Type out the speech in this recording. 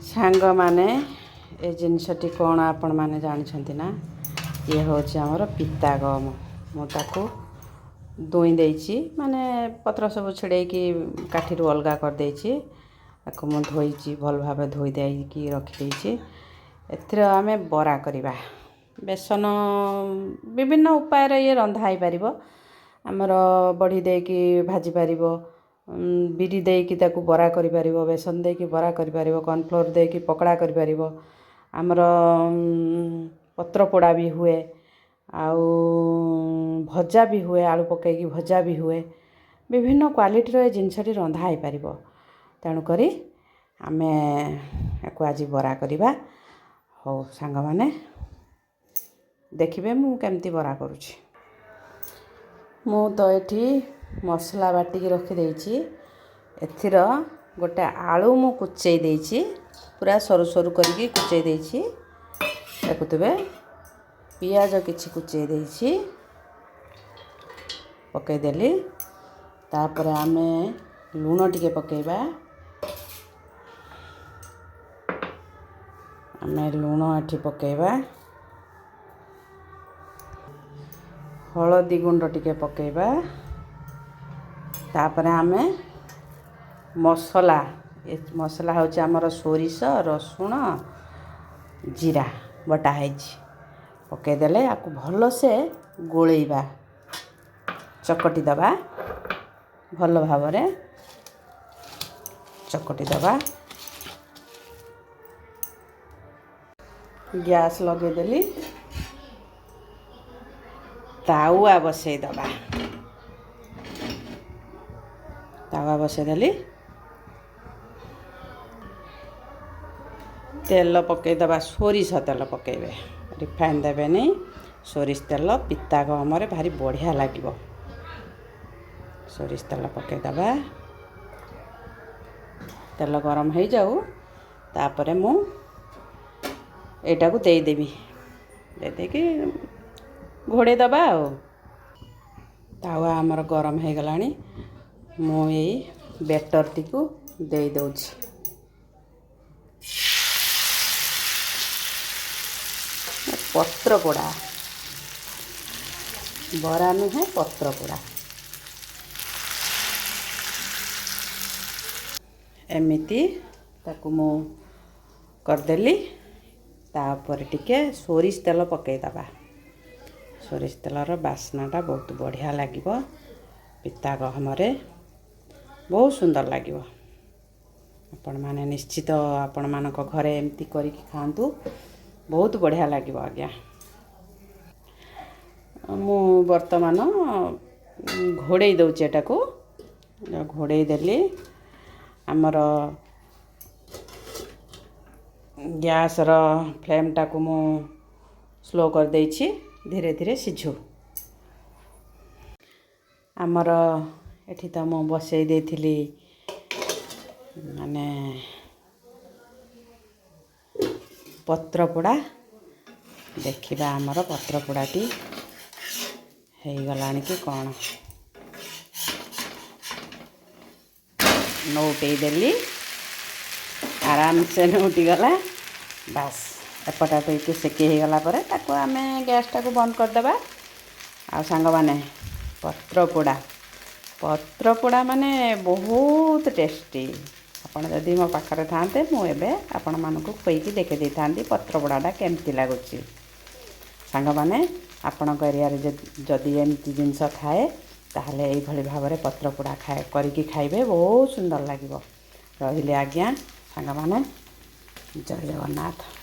सांग माने ए जिनसटी कौन आपण माने जानछंती ना ये होछि हमर पिता गम मोताको दोई देछि माने पत्र सब छेड़े की काठीरु अलगा कर देछि आको मु धोइछि भल भाबे धोई देइ की रखि देछि एथिर आमे बरा करिबा बेसन विभिन्न उपाय रे ये रंधा आइ परिबो हमर बढी दे की भाजी परिबो बिरी दे की ताकू बरा करि परिबो बेसन दे की बरा करि परिबो कॉर्नफ्लोर दे की पकड़ा करि परिबो हमर पत्र पोड़ा भी हुए आउ भजा भी हुए आलू पकाई की भजा भी हुए विभिन्न क्वालिटी रो जिनसटी रंधा आइ परिबो तेणु करी आमे एको आज बरा करिबा हो सांग माने देखिबे मु केमती बरा करूछि मु तो एठी मसला बाटी की रखी देछि एथिर गोटे आलू मु कुचै देछि पूरा सरू सरू करके कुचै देछि देखुतबे पियाज किछि कुचै देछि पकै देली तापर आमे लूण टिके पकेबा आमे लूण एठी पकेबा हळदी गुंड टिके पकेबा तापर आमे मसला मसला होछि हमर सोरिष रसुण जीरा बटा हैछि पके देले आकु भलो से गोळेइबा चकटी दबा भलो भाबरे चकटी दबा गैस लगे देली तावा बसै दबा तावा बसै देली तेल पकई दबा सोरिष तेल पकेबे रिफाइन देबे नहीं सोरिष तेल पिता गमरे भारी बढ़िया लागिबो सोरिष तेल पकई दबा तेल गरम हो जाऊ तापरे मु एटा को देई देबी दे कि घोड़े दबा आ तावा हमर गरम हो गलानी मु एई बेटर टी को दे दउछि पत्र पोड़ा बरा नुहे पत्र पोड़ा एमिति ताकू मु करदेली तापर टिके सोरिष तेल पकई दबा सोरिष तेलर बास्नाटा बहुत बढ़िया लागिबो पिता गहमरे बहुत सुंदर लागिबो आपण माने निश्चित आपण मानक घरे एमती करी खांतु बहुत बढ़िया लागिबो आज्ञा मु वर्तमान घोड़े दउछि एटा को घोड़े देली हमर गैस रो फ्लेम टा को मु स्लो कर देछि धीरे धीरे सिझु हमर एठी त मु बसै देथिली माने पत्र पोड़ा देखिबा हमर पत्र पोड़ाटी हे गलानी कि कोन नोटे देली आराम से नोटी गला बस एपटा तो सेकी हो गला परे ताको आमे गैस टाको बंद कर देबा आ सांग माने पत्र पोड़ा माने बहुत टेस्टी आपण जदि मो पाखरे थांते मु एबे आपण मानको खोईकी देखे दै थांती पत्र पोड़ाटा केमती लागुची सांग माने आपण एरिया रे जदि एमती जिंस थाए ताहले एई भली भाबरे पत्र पोड़ा खाए करिकी खाइबे बहुत सुंदर लागिबो रहिले आज्ञा सांग माने जय जगन्नाथ।